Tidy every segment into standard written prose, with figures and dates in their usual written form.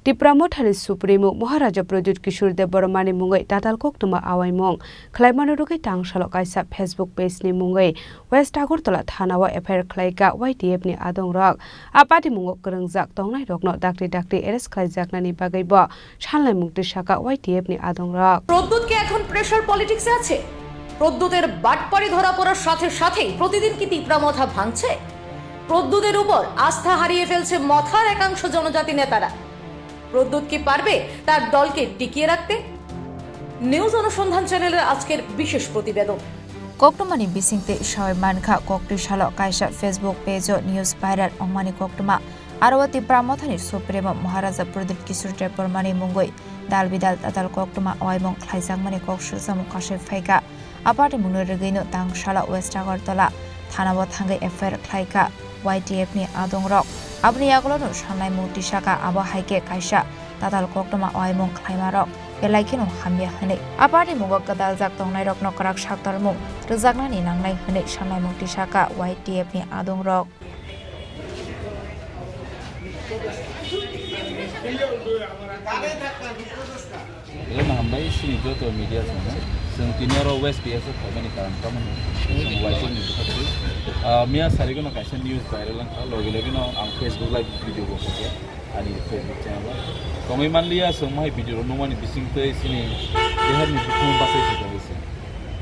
Tripura Mothali Supremo Maharaja Pradut Kishore Dev Barmani Mungai Tatal Koktwma Awaimung Khlaimano Rwgwi Tangsalo kaisa Facebook page ni Mungai WestAgartala Thanao FIR KhlaikhaYTF ni adongrok apati mungo krengjak tongnai rokno dakti arrest khlaijaknani bagaibo Khlaimano Tisaka YTF ni adongrok Pradyut কি এখন pressure পলিটিক্সে আছে প্রদ্যুতের বাটপাড়ি ধরা পড়ার সাথে সাথেই প্রতিদিন কি ত্রিপুরা মথা ভাঙছে প্রদ্যুতের উপর আস্থা হারিয়ে ফেলছে মথার একাংশ জনজাতি নেতারা প্রদ্যুৎ কি পারবে তার দলকে টিকিয়ে রাখতে নিউজ অনুসন্ধান চ্যানেলের আজকের বিশেষ প্রতিবেদন Koktwmani bisingte shawai mankha Koktwma kaisa Facebook page news viral ongmani Koktwma Arwati Pramothani Supremo Maharaja Pradut Kishore Dev Barmani Mungoi Dalbidal Tatal Koktwma Awaimung Khlaijangmani Kokshulsamu kashe phaika apati mungno Rwgwi Tangsalo WestAgartala Thanao thangai FIR KhlaikhaYTF ni adongrok abni aglono Khlaimano Tisaka abo haike kaisa Tatal Koktwma Awaimung Khlaimano Khlaikhaino hamya hane apati mungo kadaljak tongnai rokno karak saktarmung rwjaknani nangnai hane Khlaimano Tisaka YTF ni adongrok Ilan hambai sini joto media sana. Seng tinero West biasa kami ni karam kaman. Seng wajib ni bukan tu. Mia sari ko na kaisa news viral lang ka. Logi na ang Facebook live video ko kasi. Ani Facebook channel. Kung iman liya seng mahi video no mani bising tu sini. Dehar ni bukan bahasa itu kasi.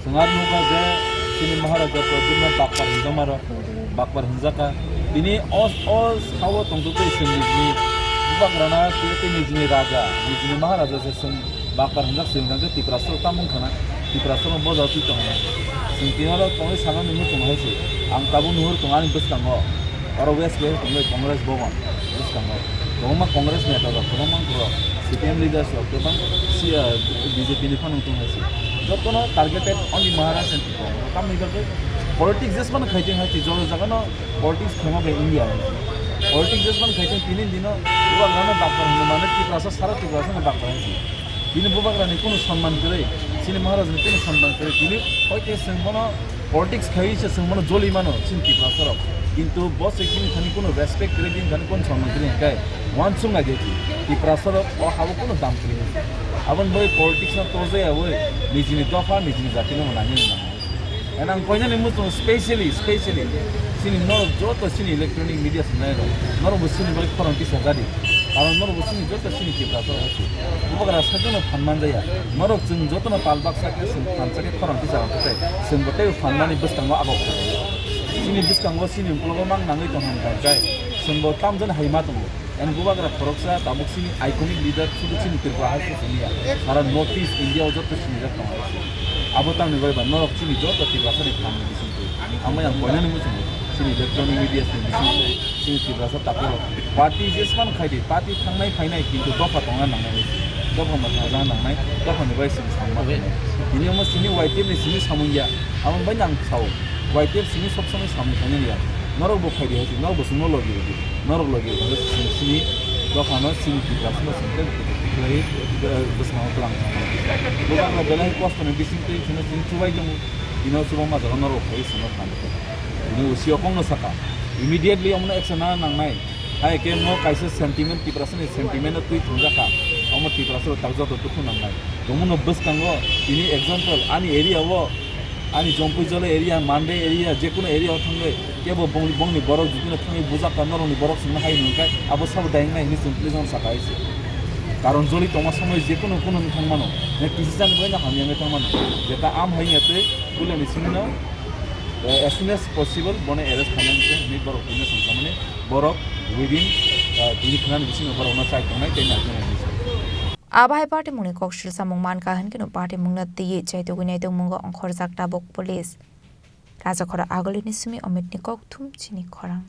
Sengat muka je sini Maharaja Pradut na bakar hindamara bakar hinjaka. Ini os hawa tongtu tu sini ni. Bagrana kiti ni raja, ni Maharaja se seng bakar hendak sehingga Tripura tamung kana Tripura boza tu tongna singtinaro tongai sana nimu tongai se ang tabu nuhur tongani beskango aro west be tongai Congress bowan beskango tongma Congress neta da tongma kro CPM leaders of the bank BJP ni phanu tongai se jotona targeted only Maharaja and tam ni bage politics just man khaite hati jolo jagano politics khema be India politics just man khaite tinin dino buba grana bakar hinu mane Tripura sara Tripura na bakar hasi তিনি বুবাগ্রানি কোনো সম্মান করে তিনি মহারাজনি কোনো সম্মান করে তিনি হয়তো সেমনো পলিটিক্স খাইছে সেমনো জলি মানো চিন্তি প্রাসর কিন্তু বসে কিনি খানি কোনো রেসপেক্ট করে দিন খানি কোন সম্মান করে একাই ওয়ান সুং না গেছি ই প্রাসর ও হাবো কোনো দাম করে আবন বই পলিটিক্স না তোজে আওয়ে নিজনি দফা নিজনি জাতিনো নানি না এন্ড আম কইনা নিমু তো স্পেশালি সিনি নর যত সিনি ইলেকট্রনিক মিডিয়া সনাই নর বসিনি বই খরং কি সাজারি কারণ নর বসিনি যত সিনি কি প্রাসর আছে বুবাগ্রা সাজনো ফানমান যায়া নরক जों যতনা পালবাকসাকে जों ফানসাকে খরং কি জাগাতে जों গতে ফানমানি বস্তাঙ্গ আগক সিনি বস্তাঙ্গ সিনি প্লগ মাং নাঙ্গই তো হাম গায় जों ব তামজন হাইমা দङ এন বুবাগ্রা খরকসা তামুক সিনি আইকনিক লিডার শুধু সিনি ত্রিপুরা হাসি সিনিয়া কারণ নর্থ ইস্ট ইন্ডিয়া যত সিনি দङ আবো তাম নিবাই বা নরক সিনি যত ত্রিপুরা সানি ফাননি সিনি আমি আম কইনানি মুছ sini electronic media sini Tripura tapil party jesman khaidi party thangnai phainai kintu dofa tonga nangnai dofa ma thanga nangnai dofa ni bai sini samma ini mo sini YTF ni sini samungya amon bai nang chau YTF sini sob samai samni thani ya norok bo khaidi hasi norok bo suno logi norok logi sini dofa no sini Tripura sini sinte lai besma tlang bukan ma belai cost ni bising te sini chubai jong ino suba ma jong norok khai sino than ini usia kong saka immediately amno action na nangnai hai ke mo kaisa sentiment Tripura ni sentiment na tui thunjaka amo Tripura tarjo to tukhu nangnai domuno beskango ini example ani area wo ani jompujole area mande area je kono area thangwe kebo bongni borok judina thangi bujaka noroni borok singna hai nungkai abo sab daingnai ni simply jon saka ise কারণ জলি তোমার সময় যে কোনো থাকমানো কিছু জানি বই না আমি থাকমানো যেটা আম হাইয়াতে বলে নিছিনি না as soon as possible bone arrest khanangse ni borok ina samane borok within dini khanan bising borok na chai tongnai tei na jona ni abai party mungni kokshil samung man ka han kino party mungna tiye chaito gunai tong mungo ongkhor jakta bok police raja khora agolini sumi amit ni kokthum chini khorang